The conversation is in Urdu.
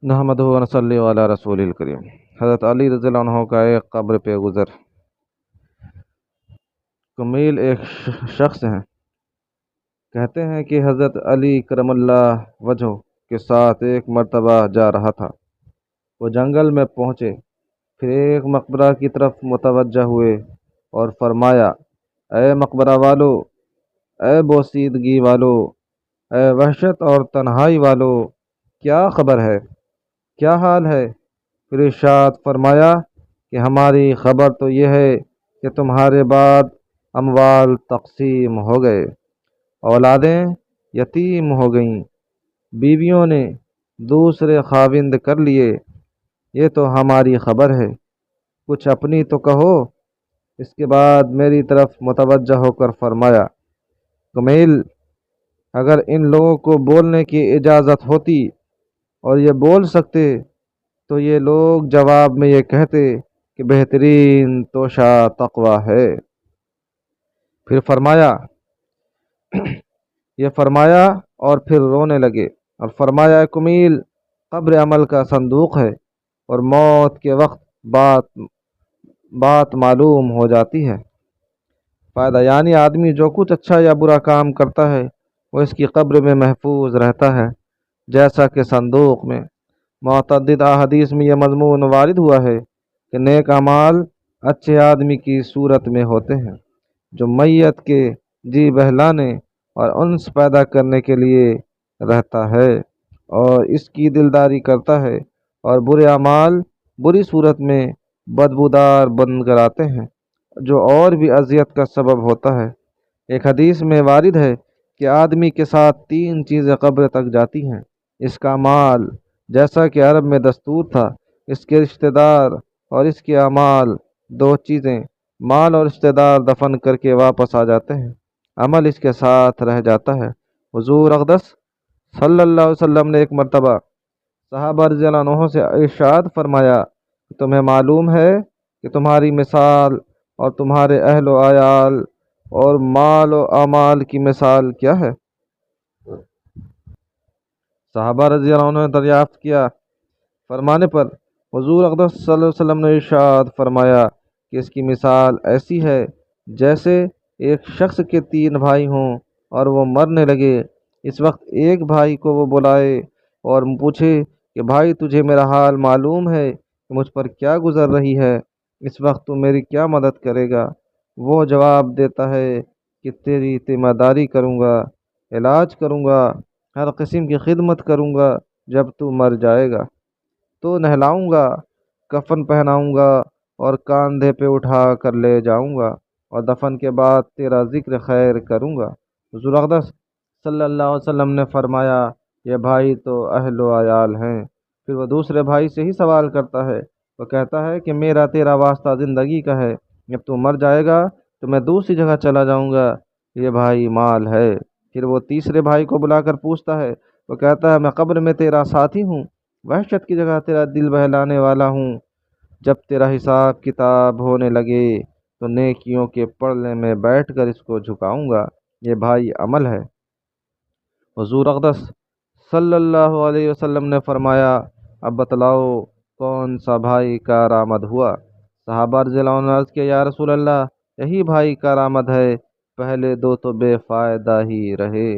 نحمدہ و نصلی علی رسول الکریم۔ حضرت علی رضی اللہ عنہ کا ایک قبر پہ گزر۔ کمیل ایک شخص ہیں، کہتے ہیں کہ حضرت علی کرم اللہ وجہہ کے ساتھ ایک مرتبہ جا رہا تھا۔ وہ جنگل میں پہنچے، پھر ایک مقبرہ کی طرف متوجہ ہوئے اور فرمایا: اے مقبرہ والو، اے بوسیدگی والو، اے وحشت اور تنہائی والو، کیا خبر ہے؟ کیا حال ہے؟ پھر ارشاد فرمایا کہ ہماری خبر تو یہ ہے کہ تمہارے بعد اموال تقسیم ہو گئے، اولادیں یتیم ہو گئیں، بیویوں نے دوسرے خاوند کر لیے۔ یہ تو ہماری خبر ہے، کچھ اپنی تو کہو۔ اس کے بعد میری طرف متوجہ ہو کر فرمایا: کمیل، اگر ان لوگوں کو بولنے کی اجازت ہوتی اور یہ بول سکتے تو یہ لوگ جواب میں یہ کہتے کہ بہترین توشہ تقوی ہے۔ پھر فرمایا اور پھر رونے لگے اور فرمایا: کمیل، قبر عمل کا صندوق ہے اور موت کے وقت بات معلوم ہو جاتی ہے۔ فائدہ، یعنی آدمی جو کچھ اچھا یا برا کام کرتا ہے وہ اس کی قبر میں محفوظ رہتا ہے، جیسا کہ صندوق میں۔ متعدد احادیث میں یہ مضمون وارد ہوا ہے کہ نیک اعمال اچھے آدمی کی صورت میں ہوتے ہیں، جو میت کے جی بہلانے اور انس پیدا کرنے کے لیے رہتا ہے اور اس کی دلداری کرتا ہے، اور برے اعمال بری صورت میں بدبودار بن کر آتے ہیں، جو اور بھی اذیت کا سبب ہوتا ہے۔ ایک حدیث میں وارد ہے کہ آدمی کے ساتھ 3 چیزیں قبر تک جاتی ہیں: اس کا مال، جیسا کہ عرب میں دستور تھا، اس کے رشتہ دار اور اس کے اعمال۔ 2 چیزیں، مال اور رشتہ دار، دفن کر کے واپس آ جاتے ہیں، عمل اس کے ساتھ رہ جاتا ہے۔ حضور اقدس صلی اللہ علیہ وسلم نے ایک مرتبہ صحابہ رضی اللہ عنہ سے ارشاد فرمایا: تمہیں معلوم ہے کہ تمہاری مثال اور تمہارے اہل و عیال اور مال و اعمال کی مثال کیا ہے؟ صحابہ رضی اللہ عنہ نے دریافت کیا، فرمانے پر حضور اقدس صلی اللہ علیہ وسلم نے ارشاد فرمایا کہ اس کی مثال ایسی ہے جیسے ایک شخص کے 3 بھائی ہوں اور وہ مرنے لگے۔ اس وقت ایک بھائی کو وہ بلائے اور پوچھے کہ بھائی، تجھے میرا حال معلوم ہے کہ مجھ پر کیا گزر رہی ہے؟ اس وقت تو میری کیا مدد کرے گا؟ وہ جواب دیتا ہے کہ تیری تیمہ داری کروں گا، علاج کروں گا، ہر قسم کی خدمت کروں گا۔ جب تو مر جائے گا تو نہلاؤں گا، کفن پہناؤں گا اور کاندھے پہ اٹھا کر لے جاؤں گا، اور دفن کے بعد تیرا ذکر خیر کروں گا۔ حضور اقدس صلی اللہ علیہ وسلم نے فرمایا: یہ بھائی تو اہل و عیال ہیں۔ پھر وہ دوسرے بھائی سے ہی سوال کرتا ہے، وہ کہتا ہے کہ میرا تیرا واسطہ زندگی کا ہے، جب تو مر جائے گا تو میں دوسری جگہ چلا جاؤں گا۔ یہ بھائی مال ہے۔ پھر وہ تیسرے بھائی کو بلا کر پوچھتا ہے، وہ کہتا ہے میں قبر میں تیرا ساتھی ہوں، وحشت کی جگہ تیرا دل بہلانے والا ہوں۔ جب تیرا حساب کتاب ہونے لگے تو نیکیوں کے پڑھنے میں بیٹھ کر اس کو جھکاؤں گا۔ یہ بھائی عمل ہے۔ حضور اقدس صلی اللہ علیہ وسلم نے فرمایا: اب بتلاؤ کون سا بھائی کارآمد ہوا؟ صحابہ رضی اللہ عنہ نے عرض کیا: یا رسول اللہ، یہی بھائی کارآمد ہے، پہلے 2 تو بے فائدہ ہی رہے۔